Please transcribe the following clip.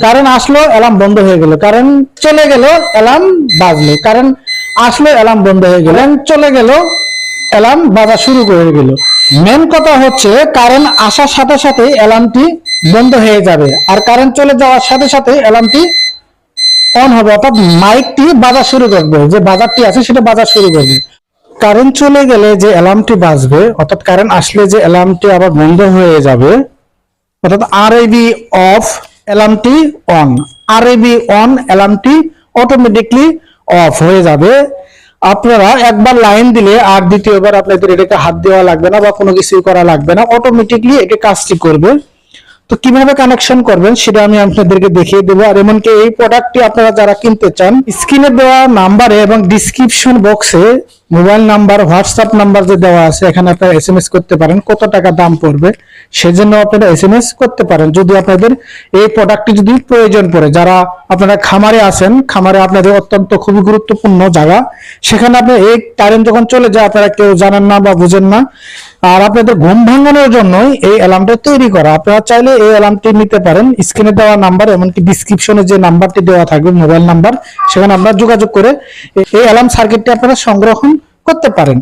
Current আসলো alarm বন্ধ হয়ে গেল, কারেন্ট চলে গেল অ্যালার্ম বাজলো, কারেন্ট আসলো অ্যালার্ম বন্ধ হয়ে গেল, কারেন্ট চলে গেল অ্যালার্ম বাজা শুরু করে দিল। মেন কথা হচ্ছে কারেন্ট আসার সাথে সাথে অ্যালার্মটি বন্ধ হয়ে যাবে, আর কারেন্ট চলে যাওয়ার সাথে সাথে অ্যালার্মটি অন হবে, অর্থাৎ মাইকটি বাজা শুরু করবে, যে বাজারটি আছে সেটা বাজা শুরু করবে। কারেন্ট চলে গেলে যে অ্যালার্মটি বাজবে, অর্থাৎ কারেন্ট আসলে যে অ্যালার্মটি আবার বন্ধ হয়ে যাবে, অর্থাৎ আরএবি অফ অ্যালার্মটি অন, আরএবি অন অ্যালার্মটি অটোমেটিকলি অফ হয়ে যাবে। আপনারা একবার লাইন দিলে আর দ্বিতীয়বার আপনাদের এটাকে হাত দেওয়া লাগবে না বা কোনো কিছুই করা লাগবে না, অটোমেটিকলি এটা কাজটি করবে। তো কিভাবে কানেকশন করবেন সেটা আমি আপনাদেরকে দেখিয়ে দেবো। আর এমনকি এই প্রোডাক্টটি আপনারা যারা কিনতে চান, স্ক্রিনে দেওয়া নাম্বারে এবং ডিসক্রিপশন বক্সে মোবাইল নাম্বার, হোয়াটসঅ্যাপ নাম্বার যে দেওয়া আছে, এখানে আপনারা এসএমএস করতে পারেন কত টাকা দাম পড়বে, সেজন্য আপনারা এসএমএস করতে পারেন যদি আপনাদের এই প্রোডাক্টটি যদি প্রয়োজন পড়ে। যারা আপনারা খামারে আছেন, খামারে আপনাদের অত্যন্ত খুবই গুরুত্বপূর্ণ জায়গা, সেখানে আপনি এই কারেন্ট যখন চলে যায় আপনারা কেউ জানেন না বা বুঝেন না, আর আপনাদের ঘুম ভাঙানোর জন্য এই অ্যালার্মটা তৈরি করা। আপনারা চাইলে এই অ্যালার্মটি নিতে পারেন, স্ক্রিনে দেওয়া নাম্বার এমনকি ডিসক্রিপশনে যে নাম্বারটি দেওয়া থাকবে মোবাইল নাম্বার, সেখানে আপনারা যোগাযোগ করে এই অ্যালার্ম সার্কিটটি আপনারা সংগ্রহ করতে পারেন।